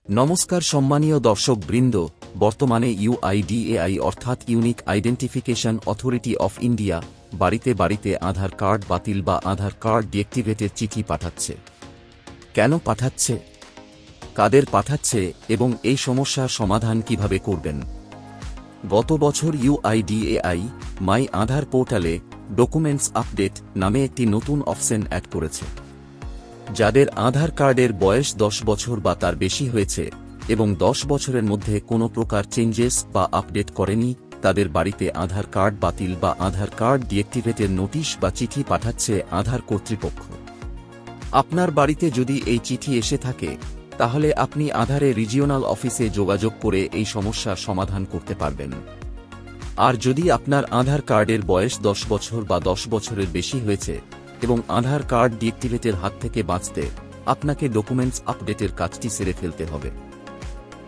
নমস্কার সম্মানীয় দর্শক বৃন্দ, বর্তমানে ইউআইডিএআই অর্থাৎ unique identification authority of India বাড়িতে বাড়িতে আধার কার্ড বাতিল বা আধার কার্ড ডিঅ্যাক্টিভেটের চিঠি পাঠাচ্ছে। কেন পাঠাচ্ছে, কাদের পাঠাচ্ছে এবং এই সমস্যার সমাধান কিভাবে করবেন? গত বছর ইউআইডিএআই মাই আধার পোর্টালে ডকুমেন্টস আপডেট নামে একটি নতুন অপশন অ্যাড করেছে। যাদের আধার কার্ডের বয়স 10 বছর বা তার বেশি হয়েছে এবং 10 বছরের মধ্যে কোনো প্রকার চেঞ্জেস বা আপডেট করেনি, তাদের বাড়িতে আধার কার্ড বাতিল বা আধার কার্ড ডিঅ্যাক্টিভেটের নোটিশ বা চিঠি পাঠাচ্ছে আধার কর্তৃপক্ষ। আপনার বাড়িতে যদি এই চিঠি এসে থাকে, তাহলে আপনি আধারে রিজিওনাল অফিসে যোগাযোগ করে এই সমস্যার সমাধান করতে পারবেন। আর যদি আপনার আধার কার্ডের বয়স 10 বছর বা 10 বছরের বেশি হয়েছে এবং আধার কার্ড ডিঅ্যাক্টিভেটের হাত থেকে বাঁচতে আপনাকে ডকুমেন্টস আপডেটের কাজটি সেরে ফেলতে হবে।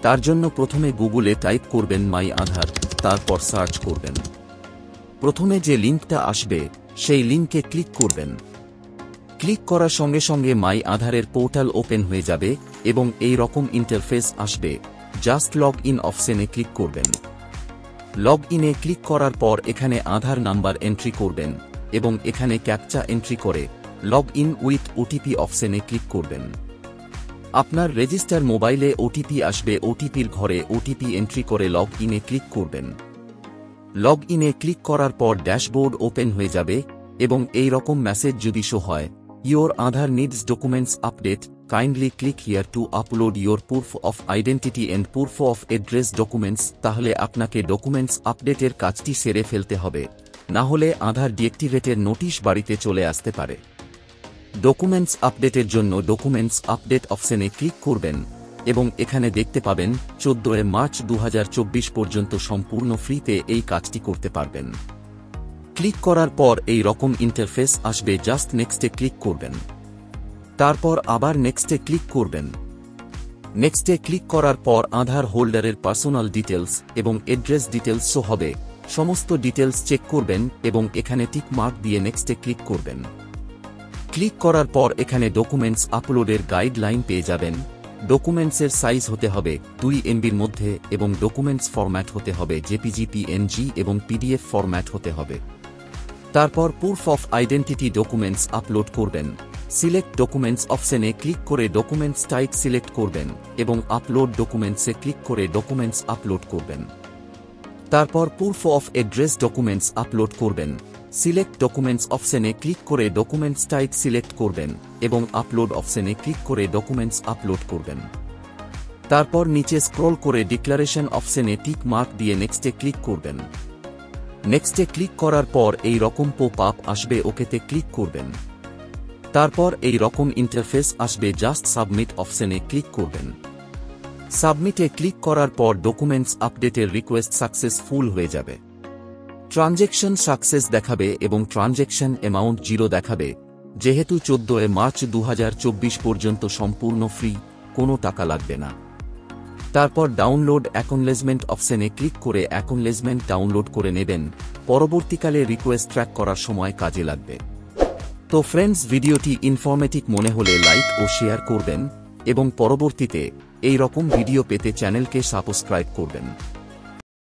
তার জন্য প্রথমে গুগলে টাইপ করবেন মাই আধার, তারপর সার্চ করবেন। প্রথমে যে লিঙ্কটা আসবে সেই লিঙ্কে ক্লিক করবেন। ক্লিক করার সঙ্গে সঙ্গে মাই আধারের পোর্টাল ওপেন হয়ে যাবে এবং এই রকম ইন্টারফেস আসবে। জাস্ট লগ ইন অপশনে ক্লিক করবেন। লগ ইনে ক্লিক করার পর এখানে আধার নাম্বার এন্ট্রি করবেন এবং এখানে ক্যাপচা এন্ট্রি করে লগ ইন উইথ ওটিপি অপশনে ক্লিক করবেন। আপনার রেজিস্টার মোবাইলে ওটিপি আসবে। ওটিপির ঘরে ওটিপি এন্ট্রি করে লগ ইনে ক্লিক করবেন। লগ ইনে ক্লিক করার পর ড্যাশবোর্ড ওপেন হয়ে যাবে এবং এই রকম মেসেজ যদি শো হয়, your Aadhaar needs documents update, kindly click here two upload your proof of identity and proof of address documents, তাহলে আপনাকে ডকুমেন্টস আপডেটের কাজটি সেরে ফেলতে হবে, না হলে আধার ডিঅ্যাক্টিভেটের নোটিশ বাড়িতে চলে আসতে পারে। ডকুমেন্টস আপডেটের জন্য ডকুমেন্টস আপডেট অপশনে ক্লিক করবেন এবং এখানে দেখতে পাবেন 14 মার্চ 2024 পর্যন্ত সম্পূর্ণ ফ্রিতে এই কাজটি করতে পারবেন। ক্লিক করার পর এই রকম ইন্টারফেস আসবে। জাস্ট নেক্সটে ক্লিক করবেন, তারপর আবার নেক্সটে ক্লিক করবেন। নেক্সটে ক্লিক করার পর আধার হোল্ডারের পার্সোনাল ডিটেলস এবং এড্রেস ডিটেলস শো হবে। সমস্ত ডিটেলস চেক করবেন এবং এখানে টিক মার্ক দিয়ে নেক্সটে ক্লিক করবেন। ক্লিক করার পর এখানে ডকুমেন্টস আপলোডের গাইডলাইন পেয়ে যাবেন। ডকুমেন্টসের সাইজ হতে হবে 2 MBর মধ্যে এবং ডকুমেন্টস ফরম্যাট হতে হবে জেপিজি, পিএনজি এবং পিডিএফ ফরম্যাট হতে হবে। তারপর proof of identity documents upload করবেন। সিলেক্ট ডকুমেন্টস অপশনে ক্লিক করে ডকুমেন্টস টাইপ সিলেক্ট করবেন এবং আপলোড ডকুমেন্টসে ক্লিক করে ডকুমেন্টস আপলোড করবেন। তারপর proof of address documents upload করবেন। সিলেক্ট ডকুমেন্টস অপশনে ক্লিক করে ডকুমেন্টস টাইপ সিলেক্ট করবেন এবং আপলোড অপশনে ক্লিক করে ডকুমেন্টস আপলোড করবেন। তারপর নিচে স্ক্রল করে ডিক্লারেশন অপশনে টিক মার্ক দিয়ে নেক্সটে ক্লিক করবেন। নেক্সটে ক্লিক করার পর এই রকম পপ আপ আসবে, ওকেতে ক্লিক করবেন। তারপর এই রকম ইন্টারফেস আসবে। জাস্ট সাবমিট অপশনে ক্লিক করবেন। সাবমিটে ক্লিক করার পর ডকুমেন্টস আপডেটের রিকোয়েস্ট সাকসেসফুল হয়ে যাবে। ট্রানজ্যাকশন সাকসেস দেখাবে এবং ট্রানজ্যাকশন অ্যামাউন্ট 0 দেখাবে। যেহেতু 14 মার্চ 2024 পর্যন্ত সম্পূর্ণ ফ্রি, কোনো টাকা লাগবে না। তারপর ডাউনলোড অ্যাকনলেজমেন্ট অপশনে ক্লিক করে অ্যাকনলেজমেন্ট ডাউনলোড করে নেবেন। পরবর্তীকালে রিকোয়েস্ট ট্র্যাক করার সময় কাজে লাগবে। তো ফ্রেন্ডস, ভিডিওটি ইনফরমেটিভ মনে হলে লাইক ও শেয়ার করবেন এবং পরবর্তীতে এই রকম ভিডিও পেতে চ্যানেলকে সাবস্ক্রাইব করবেন।